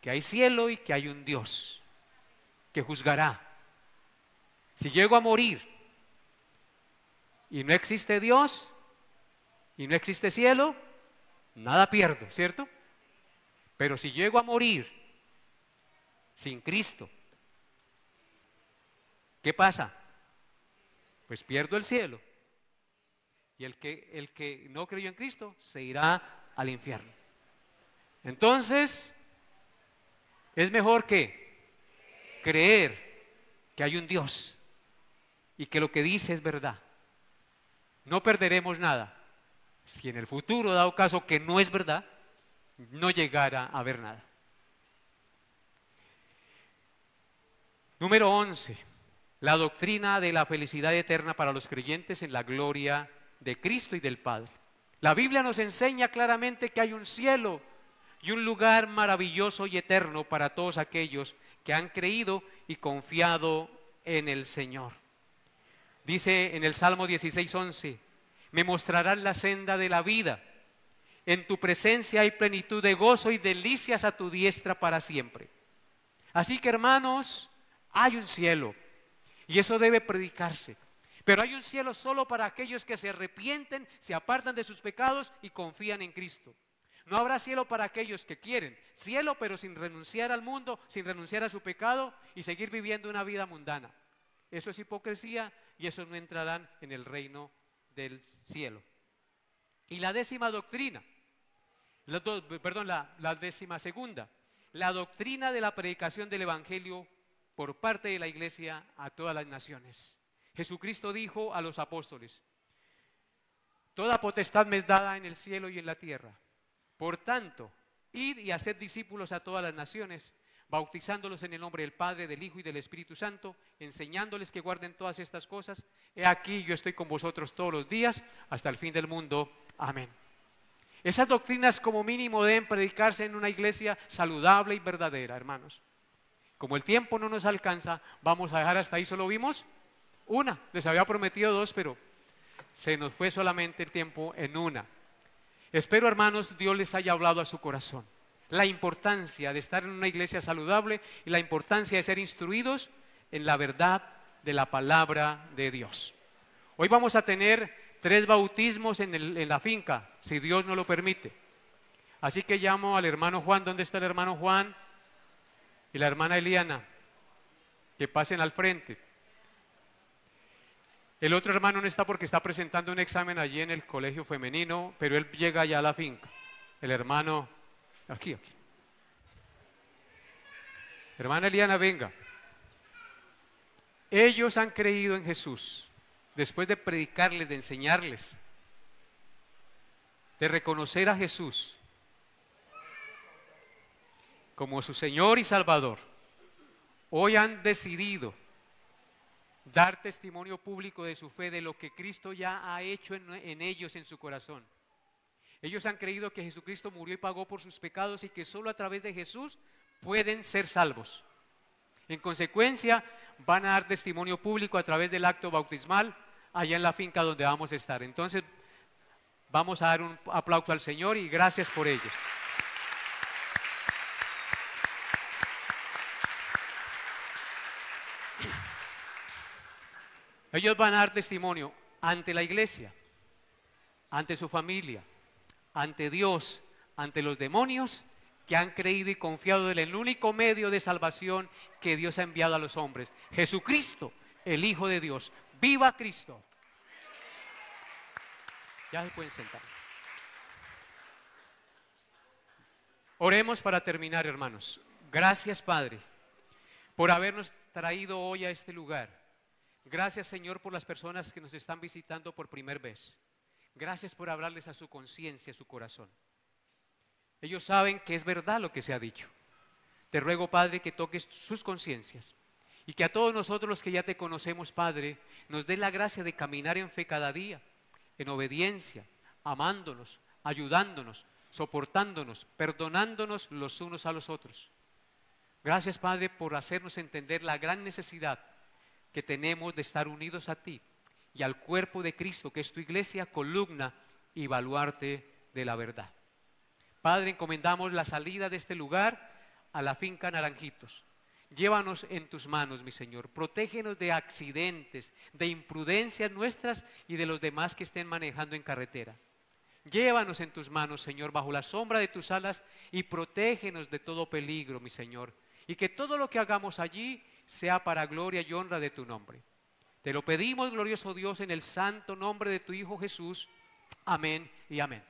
que hay cielo y que hay un Dios que juzgará. Si llego a morir y no existe Dios y no existe cielo, nada pierdo, ¿cierto? Pero si llego a morir sin Cristo, ¿qué pasa? Pues pierdo el cielo. Y el que no creyó en Cristo se irá al infierno. Entonces, es mejor que creer que hay un Dios y que lo que dice es verdad. No perderemos nada si en el futuro, dado caso que no es verdad, no llegara a haber nada. Número 11. La doctrina de la felicidad eterna para los creyentes en la gloria de Cristo y del Padre. La Biblia nos enseña claramente que hay un cielo y un lugar maravilloso y eterno para todos aquellos que han creído y confiado en el Señor. Dice en el Salmo 16:11: me mostrarán la senda de la vida En tu presencia hay plenitud de gozo y delicias a tu diestra para siempre. Así que, hermanos, hay un cielo y eso debe predicarse. Pero hay un cielo solo para aquellos que se arrepienten, se apartan de sus pecados y confían en Cristo. No habrá cielo para aquellos que quieren cielo, pero sin renunciar al mundo, sin renunciar a su pecado y seguir viviendo una vida mundana. Eso es hipocresía y esos no entrarán en el reino del cielo. Y la décima doctrina, la 12ª, la doctrina de la predicación del Evangelio por parte de la iglesia a todas las naciones. Jesucristo dijo a los apóstoles: toda potestad me es dada en el cielo y en la tierra. Por tanto, id y haced discípulos a todas las naciones, bautizándolos en el nombre del Padre, del Hijo y del Espíritu Santo, enseñándoles que guarden todas estas cosas. He aquí, yo estoy con vosotros todos los días, hasta el fin del mundo. Amén. Esas doctrinas como mínimo deben predicarse en una iglesia saludable y verdadera, hermanos. Como el tiempo no nos alcanza, vamos a dejar hasta ahí, solo vimos una. Les había prometido dos, pero se nos fue solamente el tiempo en una. Espero, hermanos, Dios les haya hablado a su corazón. La importancia de estar en una iglesia saludable y la importancia de ser instruidos en la verdad de la palabra de Dios. Hoy vamos a tener 3 bautismos en la finca, si Dios nos lo permite. Así que llamo al hermano Juan. ¿Dónde está el hermano Juan? Y la hermana Eliana, que pasen al frente. El otro hermano no está porque está presentando un examen allí en el colegio femenino, pero él llega ya a la finca. El hermano, aquí. Hermana Eliana, venga. Ellos han creído en Jesús, después de predicarles, de enseñarles, de reconocer a Jesús como su Señor y Salvador. Hoy han decidido dar testimonio público de su fe, de lo que Cristo ya ha hecho en ellos, en su corazón. Ellos han creído que Jesucristo murió y pagó por sus pecados y que solo a través de Jesús pueden ser salvos. En consecuencia, van a dar testimonio público a través del acto bautismal allá en la finca donde vamos a estar. Entonces, vamos a dar un aplauso al Señor y gracias por ellos. Ellos van a dar testimonio ante la iglesia, ante su familia, ante Dios, ante los demonios que han creído y confiado en el único medio de salvación que Dios ha enviado a los hombres, Jesucristo, el Hijo de Dios. ¡Viva Cristo! Ya se pueden sentar. Oremos para terminar, hermanos. Gracias, Padre, por habernos traído hoy a este lugar. Gracias, Señor, por las personas que nos están visitando por primera vez. Gracias por hablarles a su conciencia, a su corazón. Ellos saben que es verdad lo que se ha dicho. Te ruego, Padre, que toques sus conciencias y que a todos nosotros los que ya te conocemos, Padre, nos dé la gracia de caminar en fe cada día, en obediencia, amándonos, ayudándonos, soportándonos, perdonándonos los unos a los otros. Gracias, Padre, por hacernos entender la gran necesidad que tenemos de estar unidos a ti y al cuerpo de Cristo, que es tu iglesia, columna y baluarte de la verdad. Padre, encomendamos la salida de este lugar a la finca Naranjitos. Llévanos en tus manos, mi Señor. Protégenos de accidentes, de imprudencias nuestras y de los demás que estén manejando en carretera. Llévanos en tus manos, Señor, bajo la sombra de tus alas y protégenos de todo peligro, mi Señor. Y que todo lo que hagamos allí sea para gloria y honra de tu nombre. Te lo pedimos, glorioso Dios, en el santo nombre de tu Hijo Jesús. Amén y amén.